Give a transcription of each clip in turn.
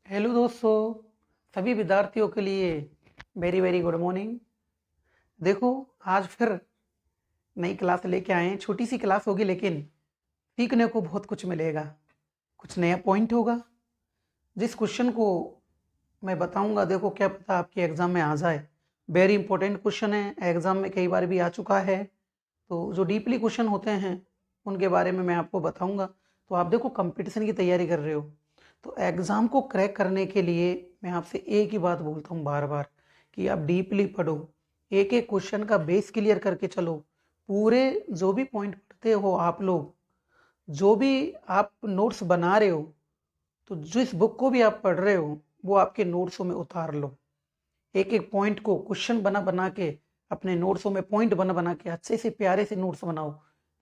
Hello दोस्तों, सभी विद्यार्थियों के लिए वेरी वेरी गुड मॉर्निंग। देखो, आज फिर नई क्लास लेके आए हैं। छोटी सी क्लास होगी लेकिन सीखने को बहुत कुछ मिलेगा, कुछ नया पॉइंट होगा। जिस क्वेश्चन को मैं बताऊंगा, देखो क्या पता आपके एग्जाम में आ जाए। वेरी इंपॉर्टेंट क्वेश्चन है, एग्जाम में कई बार भी आ चुका है। तो जो डीपली क्वेश्चन होते हैं उनके बारे में मैं आपको बताऊंगा। तो आप देखो, कंपटीशन की तैयारी कर रहे हो तो एग्ज़ाम को क्रैक करने के लिए मैं आपसे एक ही बात बोलता हूँ बार बार कि आप डीपली पढ़ो, एक एक क्वेश्चन का बेस क्लियर करके चलो। पूरे जो भी पॉइंट पढ़ते हो आप लोग, जो भी आप नोट्स बना रहे हो, तो जिस बुक को भी आप पढ़ रहे हो वो आपके नोट्सों में उतार लो। एक एक पॉइंट को क्वेश्चन बना बना के अपने नोट्सों में पॉइंट बना बना के अच्छे से प्यारे से नोट्स बनाओ,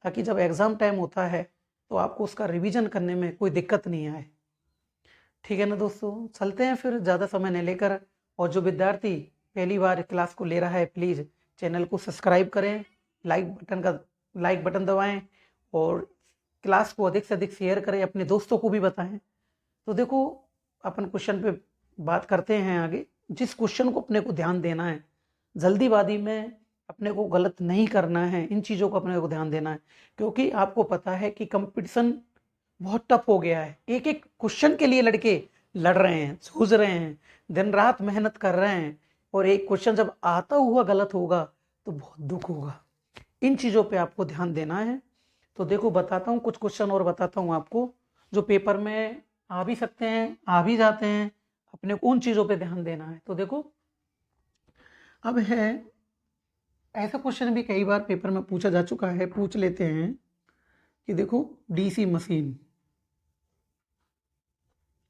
ताकि जब एग्ज़ाम टाइम होता है तो आपको उसका रिवीजन करने में कोई दिक्कत नहीं आए। ठीक है ना दोस्तों, चलते हैं फिर ज़्यादा समय नहीं लेकर। और जो विद्यार्थी पहली बार क्लास को ले रहा है, प्लीज़ चैनल को सब्सक्राइब करें, लाइक बटन दबाएं और क्लास को अधिक से अधिक शेयर करें, अपने दोस्तों को भी बताएं। तो देखो, अपन क्वेश्चन पे बात करते हैं आगे। जिस क्वेश्चन को अपने को ध्यान देना है, जल्दीबाजी में अपने को गलत नहीं करना है, इन चीज़ों को अपने को ध्यान देना है। क्योंकि आपको पता है कि कंपटीशन बहुत टफ हो गया है। एक एक क्वेश्चन के लिए लड़के लड़ रहे हैं, जूझ रहे हैं, दिन रात मेहनत कर रहे हैं। और एक क्वेश्चन जब आता हुआ गलत होगा तो बहुत दुख होगा। इन चीज़ों पे आपको ध्यान देना है। तो देखो, बताता हूँ कुछ क्वेश्चन और बताता हूँ आपको, जो पेपर में आ भी सकते हैं, आ भी जाते हैं। अपने को उन चीज़ों पे ध्यान देना है। तो देखो, अब है ऐसा क्वेश्चन भी कई बार पेपर में पूछा जा चुका है, पूछ लेते हैं कि देखो, डीसी मशीन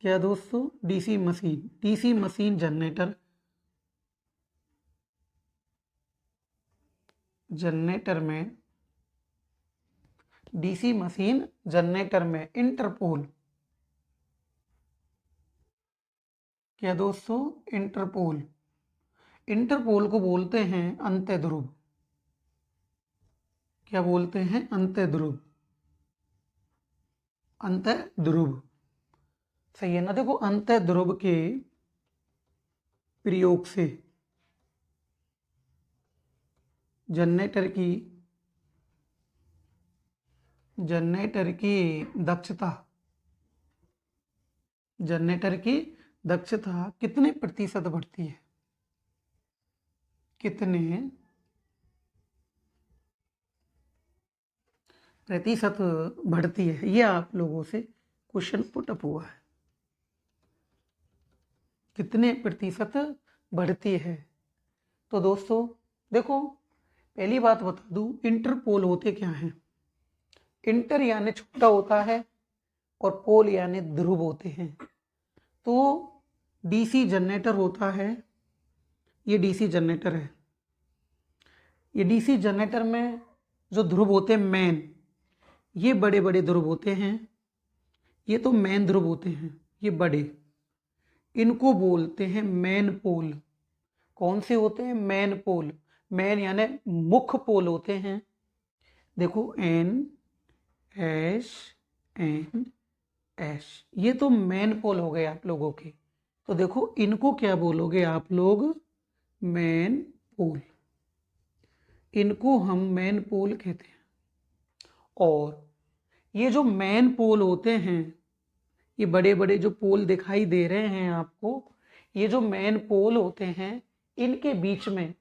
क्या दोस्तों, डीसी मशीन जनरेटर में डीसी मशीन जनरेटर में इंटरपोल क्या दोस्तों, इंटरपोल को बोलते हैं अंत्य ध्रुव। क्या बोलते हैं? अंत्य ध्रुव सही है ना। देखो, अंत्य ध्रुव के प्रयोग से जनरेटर की दक्षता जनरेटर की दक्षता कितने प्रतिशत बढ़ती है? कितने प्रतिशत बढ़ती है? ये आप लोगों से क्वेश्चन पुटअप हुआ है, कितने प्रतिशत बढ़ती है। तो दोस्तों देखो, पहली बात बता दूं, इंटरपोल होते क्या हैं। इंटर यानी छोटा होता है और पोल यानी ध्रुव होते हैं। तो डीसी जनरेटर होता है, ये डीसी जनरेटर है। ये डीसी जनरेटर में जो ध्रुव होते हैं मेन, ये बड़े बड़े ध्रुव होते हैं। ये तो मेन ध्रुव होते हैं, ये बड़े, इनको बोलते हैं मेन पोल। कौन से होते हैं? मेन पोल। मेन यानी मुख्य पोल होते हैं। देखो, एन एस एन एस, ये तो मेन पोल हो गए आप लोगों के। तो देखो, इनको क्या बोलोगे आप लोग? मेन पोल। इनको हम मेन पोल कहते हैं। और ये जो मेन पोल होते हैं, ये बड़े बड़े जो पोल दिखाई दे रहे हैं आपको, ये जो मेन पोल होते हैं, इनके बीच में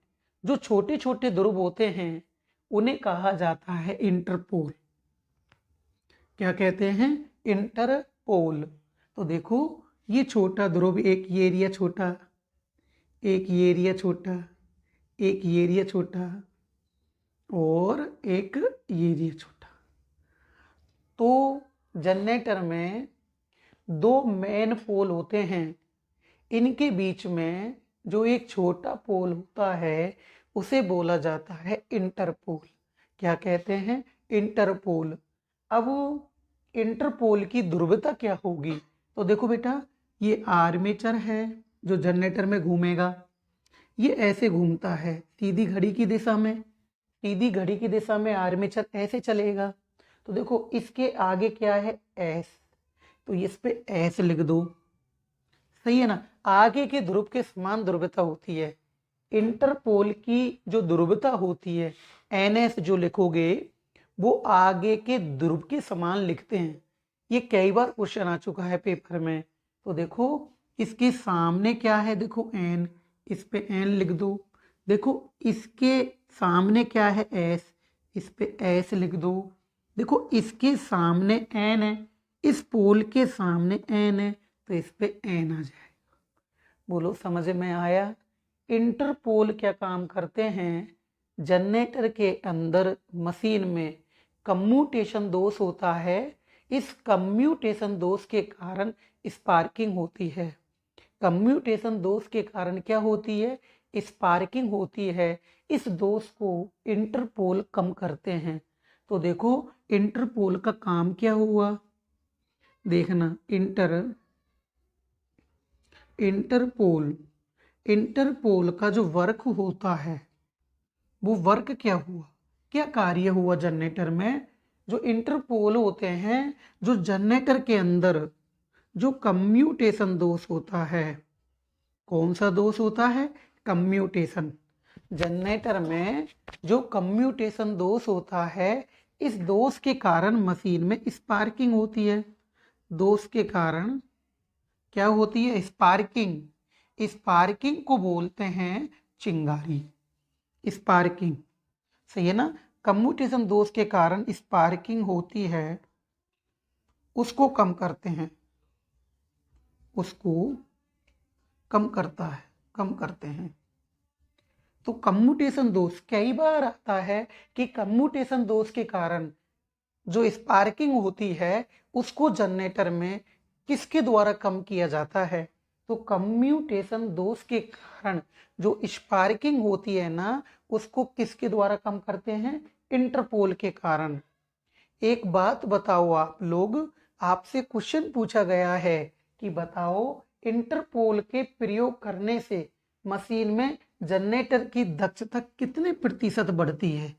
जो छोटे छोटे ध्रुव होते हैं उन्हें कहा जाता है इंटरपोल। क्या कहते हैं? इंटरपोल। तो देखो, ये छोटा ध्रुव, एक ये एरिया छोटा, एक ये एरिया छोटा, एक ये एरिया छोटा और एक ये एरिया छोटा। तो जनरेटर में दो मेन पोल होते हैं, इनके बीच में जो एक छोटा पोल होता है उसे बोला जाता है इंटरपोल। क्या कहते हैं? इंटरपोल। अब इंटरपोल की ध्रुवता क्या होगी? तो देखो बेटा, ये आर्मेचर है जो जनरेटर में घूमेगा। ये ऐसे घूमता है सीधी घड़ी की दिशा में, सीधी घड़ी की दिशा में आर्मेचर ऐसे चलेगा। तो देखो, इसके आगे क्या है? एस, तो इस पे एस लिख दो। सही है ना। आगे के ध्रुव के समान ध्रुवता होती है। इंटरपोल की जो ध्रुवता होती है NS जो लिखोगे वो आगे के ध्रुव के समान लिखते हैं। ये कई बार क्वेश्चन आ चुका है पेपर में। तो देखो इसके सामने क्या है, देखो N, इस पे N लिख दो। देखो इसके सामने क्या है S, इस पे S लिख दो। देखो इसके सामने N है, इस पोल के सामने N है, तो इस पे N आ जाएगा। बोलो समझ में आया। इंटरपोल क्या काम करते हैं, जनरेटर के अंदर मशीन में कम्यूटेशन दोष होता है। इस कम्यूटेशन दोष के कारण स्पार्किंग होती है। कम्यूटेशन दोष के कारण क्या होती है, स्पार्किंग होती है। इस दोष को इंटरपोल कम करते हैं। तो देखो इंटरपोल का काम क्या हुआ, देखना। इंटरपोल का जो वर्क होता है वो वर्क क्या हुआ, क्या कार्य हुआ जनरेटर में। जो इंटरपोल होते हैं, जो जनरेटर के अंदर जो कम्यूटेशन दोष होता है, कौन सा दोष होता है, कम्यूटेशन। जनरेटर में जो कम्यूटेशन दोष होता है, इस दोष के कारण मशीन में स्पार्किंग होती है। दोष के कारण क्या होती है, स्पार्किंग। स्पार्किंग को बोलते हैं चिंगारी। स्पार्किंग, सही है ना। कम्यूटेशन दोष के कारण स्पार्किंग होती है, उसको कम करते हैं, उसको कम करते हैं। तो कम्यूटेशन दोष कई बार आता है कि कम्यूटेशन दोष के कारण जो स्पार्किंग होती है उसको जनरेटर में किसके द्वारा कम किया जाता है। तो कम्यूटेशन दोष के कारण जो स्पार्किंग होती है ना, उसको किसके द्वारा कम करते हैं, इंटरपोल के कारण। एक बात बताओ आप लोग, आपसे क्वेश्चन पूछा गया है कि बताओ इंटरपोल के प्रयोग करने से मशीन में जनरेटर की दक्षता कितने प्रतिशत बढ़ती है।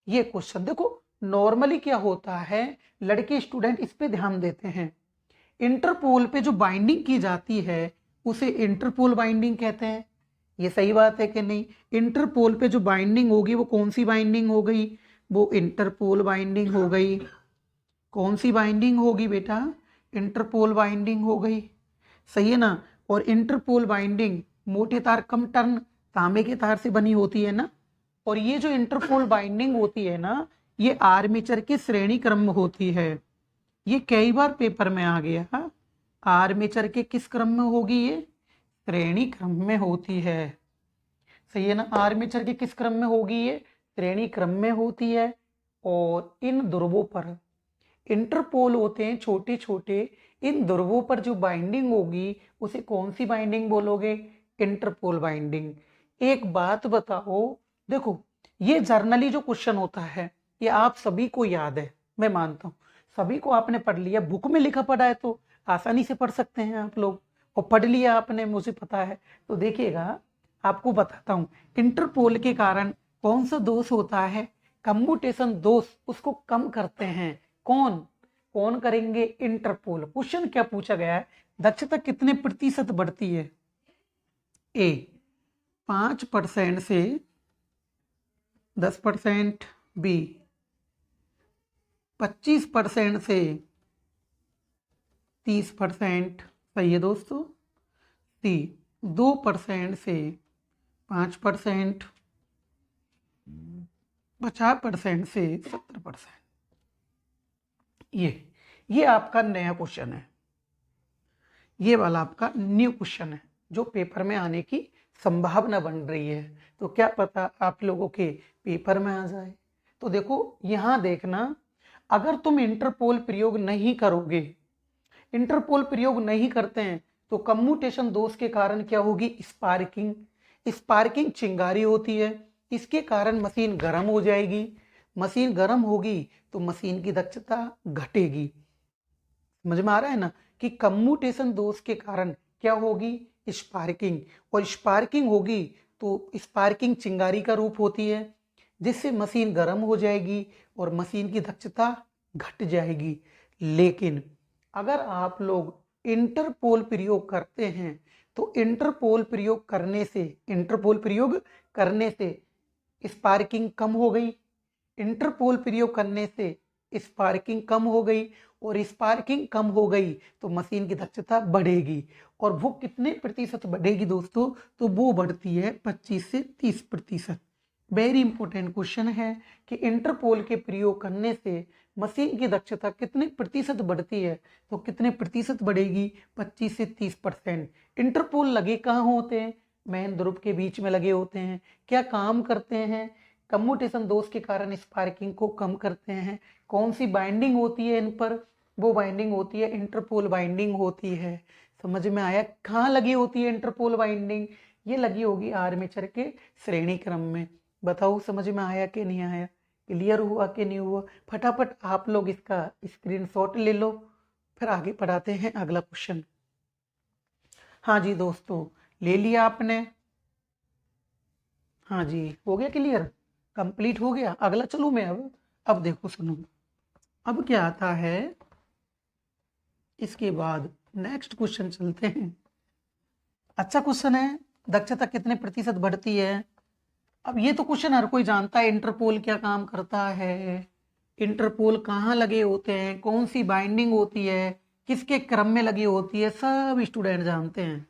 ये क्वेश्चन देखो, नॉर्मली क्या होता है, लड़के स्टूडेंट इस पे ध्यान देते हैं। इंटरपोल पे जो बाइंडिंग की जाती है उसे इंटरपोल बाइंडिंग कहते हैं। ये सही बात है कि नहीं। इंटरपोल पे जो बाइंडिंग होगी वो कौन सी बाइंडिंग हो गई, वो इंटरपोल बाइंडिंग हो गई। कौन सी बाइंडिंग होगी बेटा, इंटरपोल बाइंडिंग हो गई, सही है ना। और इंटरपोल बाइंडिंग मोटे तार कम टर्न तांबे के तार से बनी होती है ना। और ये जो इंटरपोल बाइंडिंग होती है ना, ये आर्मेचर के श्रेणी क्रम में होती है। ये कई बार पेपर में आ गया। हाँ? आर्मेचर के किस क्रम में होगी, ये श्रेणी क्रम में होती है, सही है ना। आर्मेचर के किस क्रम में होगी, ये श्रेणी क्रम में होती है। और इन ध्रुवों पर इंटरपोल होते हैं छोटे छोटे, इन ध्रुवों पर जो बाइंडिंग होगी उसे कौन सी बाइंडिंग बोलोगे, इंटरपोल बाइंडिंग। एक बात बताओ, देखो ये जर्नली जो क्वेश्चन होता है ये आप सभी को याद है, मैं मानता हूँ सभी को आपने पढ़ लिया, बुक में लिखा पढ़ा है तो आसानी से पढ़ सकते हैं आप लोग, और पढ़ लिया आपने, मुझे पता है। तो देखिएगा आपको बताता हूँ, इंटरपोल के कारण कौन सा दोष होता है, कम्यूटेशन दोष, उसको कम करते हैं कौन कौन करेंगे, इंटरपोल। क्वेश्चन क्या पूछा गया है, दक्षता कितने प्रतिशत बढ़ती है, ए 5% से 10%, बी 25% से 30%, सही है दोस्तों, सी 2% से 5%, 50% से 70%। ये आपका नया क्वेश्चन है, ये वाला आपका न्यू क्वेश्चन है जो पेपर में आने की संभावना बन रही है। तो क्या पता आप लोगों के पेपर में आ जाए। तो देखो यहां देखना, अगर तुम इंटरपोल प्रयोग नहीं करोगे, इंटरपोल प्रयोग नहीं करते हैं तो कम्यूटेशन दोष के कारण क्या होगी, स्पार्किंग। स्पार्किंग चिंगारी होती है, इसके कारण मशीन गर्म हो जाएगी। मशीन गर्म होगी तो मशीन की दक्षता घटेगी। समझ में आ रहा है ना, कि कम्यूटेशन दोष के कारण क्या होगी, स्पार्किंग। और स्पार्किंग होगी तो स्पार्किंग चिंगारी का रूप होती है, जिससे मशीन गर्म हो जाएगी और मशीन की दक्षता घट जाएगी। लेकिन अगर आप लोग इंटरपोल प्रयोग करते हैं तो इंटरपोल प्रयोग करने से स्पार्किंग कम हो गई, इंटरपोल प्रयोग करने से स्पार्किंग कम हो गई, और स्पार्किंग कम हो गई तो मशीन की दक्षता बढ़ेगी। और वो कितने प्रतिशत बढ़ेगी दोस्तों? तो वो बढ़ती है 25 से 30%। वेरी इंपॉर्टेंट क्वेश्चन है कि इंटरपोल के प्रयोग करने से मशीन की दक्षता कितने प्रतिशत बढ़ती है? तो कितने प्रतिशत बढ़ेगी? 25 से 30%। इंटरपोल लगे कहाँ होते हैं? मेन ध्रुव के बीच में लगे होते हैं। क्या काम करते हैं? कम्यूटेशन दोष के कारण स्पार्किंग को कम करते हैं। कौन सी बाइंडिंग होती है इन पर? वो बाइंडिंग होती है इंटरपोल बाइंडिंग होती है। समझ में आया? कहाँ लगी होती है इंटरपोल बाइंडिंग? ये लगी होगी आर्मेचर के श्रेणी क्रम में। बताओ समझ में आया कि नहीं आया? क्लियर हुआ कि नहीं हुआ? फटाफट आप लोग इसका स्क्रीनशॉट ले लो, फिर आगे पढ़ाते हैं अगला क्वेश्चन। हाँ जी दोस्तों, ले लिया आपने? हाँ जी, हो गया क्लियर, कंप्लीट हो गया। अगला चलूँ मैं अब देखो सुनो, अब क्या आता है इसके बाद, नेक्स्ट क्वेश्चन चलते हैं। अच्छा क्वेश्चन है, दक्षता कितने प्रतिशत बढ़ती है? अब ये तो क्वेश्चन हर कोई जानता है, इंटरपोल क्या काम करता है, इंटरपोल कहाँ लगे होते हैं, कौन सी बाइंडिंग होती है, किसके क्रम में लगी होती है, सब स्टूडेंट जानते हैं।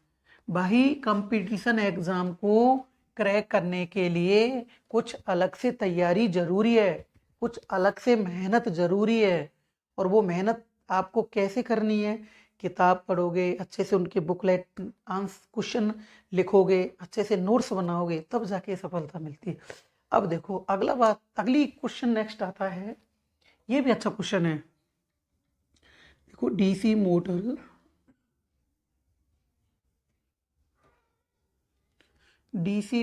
भाई कंपटीशन एग्जाम को क्रैक करने के लिए कुछ अलग से तैयारी जरूरी है, कुछ अलग से मेहनत जरूरी है। और वो मेहनत आपको कैसे करनी है? किताब पढ़ोगे, अच्छे से उनके बुकलेट आंसर क्वेश्चन लिखोगे, अच्छे से नोट्स बनाओगे, तब जाके सफलता मिलती है। अब देखो अगला बात, अगली क्वेश्चन नेक्स्ट आता है, ये भी अच्छा क्वेश्चन है। देखो डीसी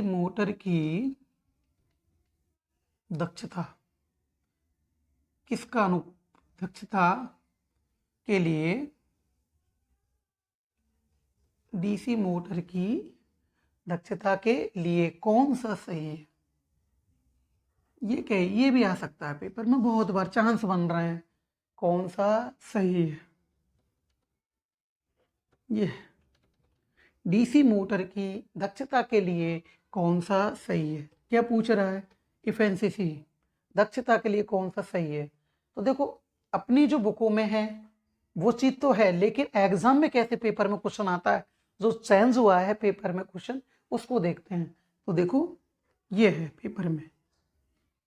मोटर की दक्षता दक्षता के लिए डीसी मोटर की दक्षता के लिए कौन सा सही है? ये क्या है? ये भी आ सकता है पेपर में, बहुत बार चांस बन रहे हैं। कौन सा सही है? ये डीसी मोटर की दक्षता के लिए कौन सा सही है, क्या पूछ रहा है? इफिशिएंसी दक्षता के लिए कौन सा सही है? तो देखो अपनी जो बुकों में है वो चीज तो है, लेकिन एग्जाम में कैसे पेपर में क्वेश्चन आता है, जो चेंज हुआ है पेपर में क्वेश्चन, उसको देखते हैं। तो देखो ये है पेपर में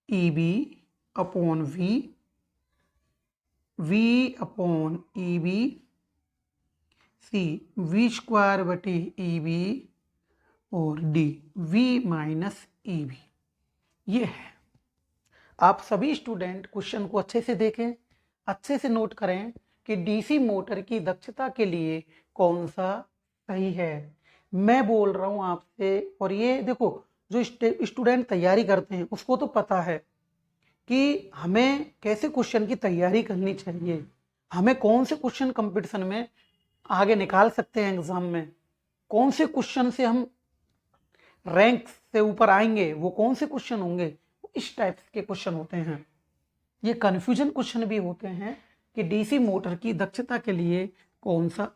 EB upon V upon EB C V square बटे EB और D V माइनस EB। ये है। आप सभी स्टूडेंट क्वेश्चन को अच्छे से देखें, अच्छे से नोट करें कि डीसी मोटर की दक्षता के लिए कौन सा सही है। मैं बोल रहा हूं आपसे, और ये देखो जो स्टूडेंट तैयारी करते हैं उसको तो पता है कि हमें कैसे क्वेश्चन की तैयारी करनी चाहिए, हमें कौन से क्वेश्चन कंपटीशन में आगे निकाल सकते हैं एग्जाम में, कौन से क्वेश्चन से हम रैंक से ऊपर आएंगे, वो कौन से क्वेश्चन होंगे, इस टाइप के क्वेश्चन होते हैं। ये कंफ्यूजन क्वेश्चन भी होते हैं कि डीसी मोटर की दक्षता के लिए कौन सा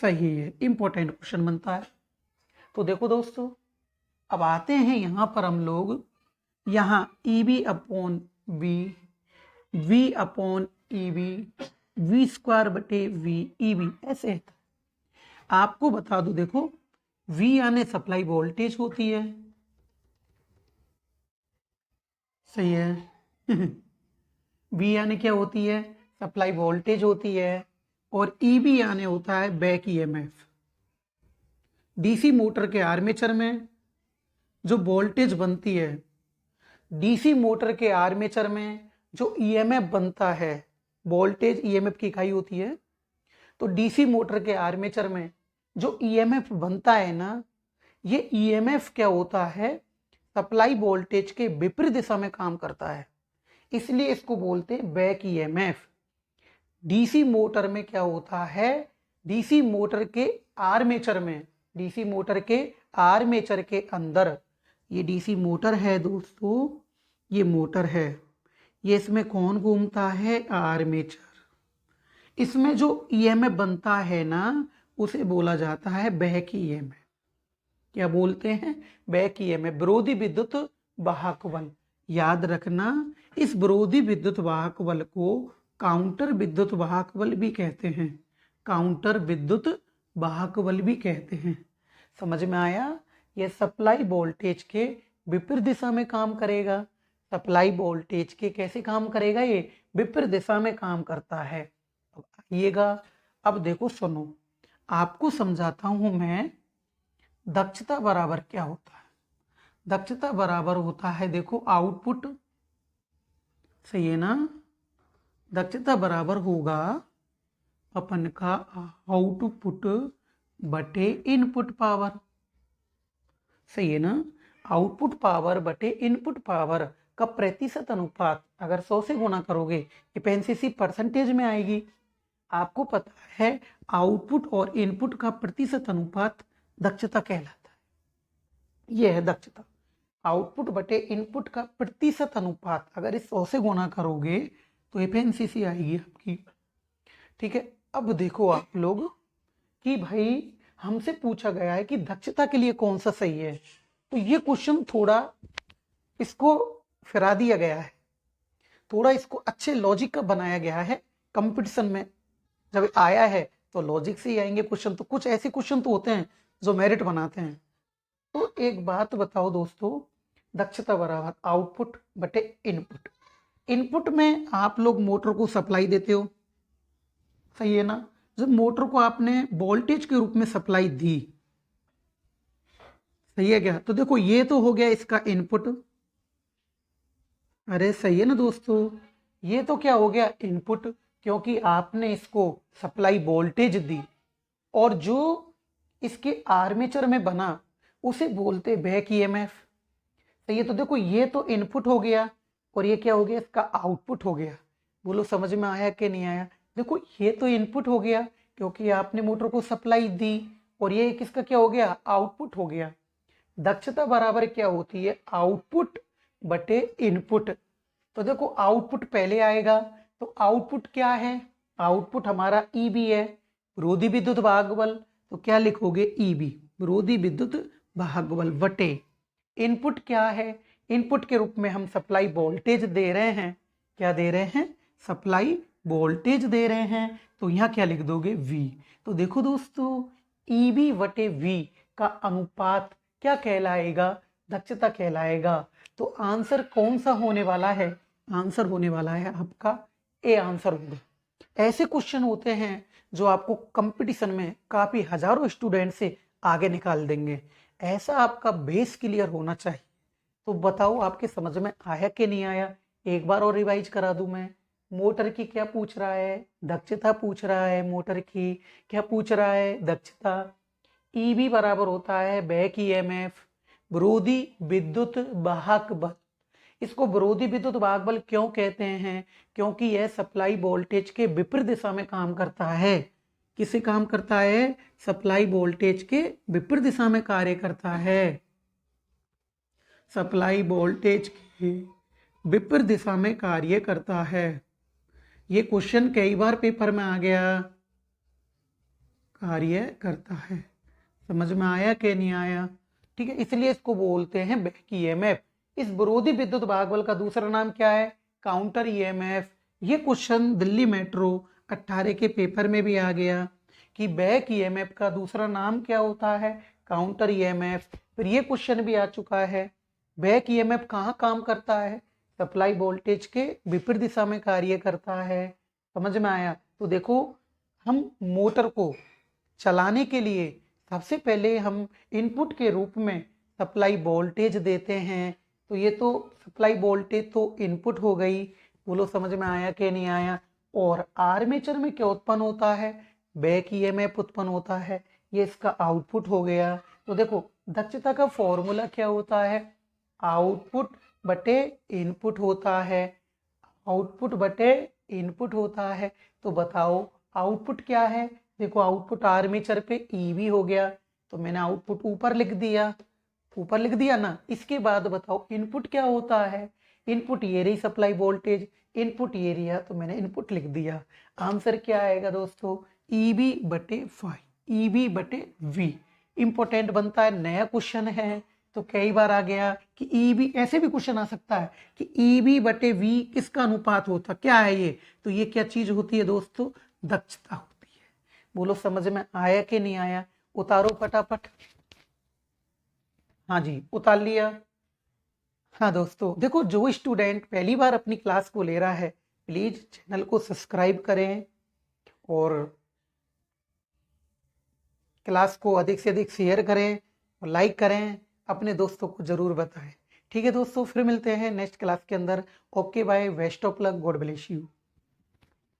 सही है, इंपॉर्टेंट क्वेश्चन बनता है। तो देखो दोस्तों, अब आते हैं यहां पर हम लोग, यहां EB upon B, V upon EB, V square बटे V EB ऐसे है। आपको बता दो, देखो V यानी सप्लाई वोल्टेज होती है, सही है V यानी क्या होती है? सप्लाई वोल्टेज होती है। और EB यानी होता है बैक EMF। डीसी मोटर के आर्मेचर में जो वोल्टेज बनती है, डीसी मोटर के आर्मेचर में जो EMF बनता है, वोल्टेज EMF की इकाई होती है, तो डीसी मोटर के आर्मेचर में जो EMF बनता है ना, ये EMF क्या होता है? सप्लाई वोल्टेज के विपरीत दिशा में काम करता है, इसलिए इसको बोलते हैं बैक EMF। डीसी मोटर में क्या होता है? डीसी मोटर के आर्मेचर में, डीसी मोटर के आर्मेचर के अंदर, ये डीसी मोटर है दोस्तों, ये मोटर है, ये इसमें कौन घूमता है? आर्मेचर। इसमें जो ईएमएफ बनता है ना, उसे बोला जाता है बैक ईएमएफ। क्या बोलते हैं? बैक ईएमएफ, विरोधी विद्युत वाहक बल। याद रखना, इस विरोधी विद्युत वाहक बल को काउंटर विद्युत वाहक बल भी कहते हैं। काउंटर विद्युत वाहक बल भी कहते हैं। समझ में आया? यह सप्लाई वोल्टेज के विपरीत दिशा में काम करेगा। सप्लाई वोल्टेज के कैसे काम करेगा? ये विपरीत दिशा में काम करता है। अब आइएगा, अब देखो सुनो, आपको समझाता हूं मैं। दक्षता बराबर क्या होता है? दक्षता बराबर होता है, देखो, आउटपुट। सही है ना? दक्षता बराबर होगा अपन का आउटपुट बटे इनपुट पावर। सही है ना? आउटपुट पावर बटे इनपुट पावर का प्रतिशत अनुपात अगर 100 से गुणा करोगे, एफिशिएंसी परसेंटेज में आएगी। आपको पता है आउटपुट और इनपुट का प्रतिशत अनुपात दक्षता कहलाता है। यह है दक्षता। आउटपुट बटे इनपुट का प्रतिशत अनुपात अगर इस 100 से गुणा करोगे तो एफिशिएंसी आएगी आपकी। ठीक है, अब देखो आप लोग कि भाई हमसे पूछा गया है कि दक्षता के लिए कौन सा सही है। तो ये क्वेश्चन थोड़ा इसको फिरा दिया गया है, थोड़ा इसको अच्छे लॉजिक का बनाया गया है। कंपटीशन में जब आया है तो लॉजिक से ही आएंगे क्वेश्चन। तो कुछ ऐसे क्वेश्चन तो होते हैं जो मेरिट बनाते हैं। तो एक बात बताओ दोस्तों, दक्षता बराबर आउटपुट बटे इनपुट। इनपुट में आप लोग मोटर को सप्लाई देते हो, सही है ना? जब मोटर को आपने वोल्टेज के रूप में सप्लाई दी, सही है क्या? तो देखो ये तो हो गया इसका इनपुट। अरे सही है ना दोस्तों? ये तो क्या हो गया? इनपुट, क्योंकि आपने इसको सप्लाई वोल्टेज दी। और जो इसके आर्मेचर में बना उसे बोलते बैक ईएमएफ। सही है? तो देखो ये तो इनपुट हो गया और ये क्या हो गया? इसका आउटपुट हो गया। बोलो समझ में आया कि नहीं आया? देखो ये तो इनपुट हो गया क्योंकि आपने मोटर को सप्लाई दी, और ये किसका क्या हो गया? आउटपुट हो गया। दक्षता बराबर क्या होती है? आउटपुट बटे इनपुट। तो देखो आउटपुट पहले आएगा, तो आउटपुट क्या है? आउटपुट हमारा ईबी है, विरोधी विद्युत वाहक बल। तो क्या लिखोगे? ईबी, विरोधी विद्युत वाहक बल, बटे इनपुट क्या है? इनपुट के रूप में हम सप्लाई वोल्टेज दे रहे हैं। क्या दे रहे हैं? सप्लाई वोल्टेज दे रहे हैं। तो यहाँ क्या लिख दोगे? वी। तो देखो दोस्तों, ईबी बटे वी का अनुपात क्या कहलाएगा? दक्षता कहलाएगा। तो आंसर कौन सा होने वाला है? आंसर होने वाला है आपका ए आंसर होगा। ऐसे क्वेश्चन होते हैं जो आपको कंपटीशन में काफी हजारों स्टूडेंट से आगे निकाल देंगे। ऐसा आपका बेस क्लियर होना चाहिए। तो बताओ आपके समझ में आया कि नहीं आया? एक बार और रिवाइज करा दूं मैं। मोटर की क्या पूछ रहा है? दक्षता पूछ रहा है। मोटर की क्या पूछ रहा है? दक्षता। ईबी बराबर होता है बैक ईएमएफ, विरोधी विद्युत वाहक बल। इसको विरोधी विद्युत वाहक बल क्यों कहते हैं? क्योंकि यह सप्लाई वोल्टेज के विपरीत दिशा में काम करता है। किसे काम करता है? सप्लाई वोल्टेज के विपरीत दिशा में कार्य करता है। सप्लाई वोल्टेज के विपरीत दिशा में कार्य करता है। ये क्वेश्चन कई बार पेपर में आ गया। कार्य करता है। समझ में आया कि नहीं आया? ठीक है, इसलिए इसको बोलते हैं बैक ईएमएफ। इस विरोधी विद्युत वाहक बल का दूसरा नाम क्या है? Counter EMF. ये क्वेश्चन दिल्ली मेट्रो 18 के पेपर में भी आ गया कि बैक ईएमएफ का दूसरा नाम क्या होता है? Counter EMF. फिर ये क्वेश्चन भी आ चुका है, बैक ईएमएफ कहाँ काम करता है? सप्लाई वोल्टेज के विपरीत दिशा में कार्य करता है। समझ में आया? तो देखो, हम मोटर को चलाने के लिए सबसे पहले हम इनपुट के रूप में सप्लाई वोल्टेज देते हैं। तो ये तो सप्लाई वोल्टेज तो इनपुट हो गई। बोलो समझ में आया कि नहीं आया? और आर्मेचर में क्या उत्पन्न होता है? बैक ईएमएफ उत्पन्न होता है। ये इसका आउटपुट हो गया। तो देखो दक्षता का फॉर्मूला क्या होता है? आउटपुट बटे इनपुट होता है। आउटपुट बटे इनपुट होता है। तो बताओ आउटपुट क्या है? देखो आउटपुट आर्मेचर पे ईबी हो गया, तो मैंने आउटपुट ऊपर लिख दिया। ऊपर लिख दिया ना। इसके बाद बताओ इनपुट क्या होता है? इनपुट ये रही सप्लाई वोल्टेज, इनपुट एरिया, तो मैंने इनपुट लिख दिया। आंसर क्या आएगा दोस्तों, EB/5, EB/V। इंपॉर्टेंट बनता है, नया क्वेश्चन है तो कई बार आ गया कि EB, ऐसे भी क्वेश्चन आ सकता है कि EB/V किसका अनुपात होता, क्या है ये, तो ये क्या चीज होती है दोस्तों, दक्षता होती है। बोलो समझ में आया कि नहीं आया, उतारो फटाफट। हाँ जी, उतार लिया। हाँ दोस्तों, देखो जो स्टूडेंट पहली बार अपनी क्लास को ले रहा है, प्लीज चैनल को सब्सक्राइब करें और क्लास को अधिक से अधिक शेयर करें और लाइक करें, अपने दोस्तों को जरूर बताएं। ठीक है दोस्तों, फिर मिलते हैं नेक्स्ट क्लास के अंदर। Okay bye, best of luck, God bless you.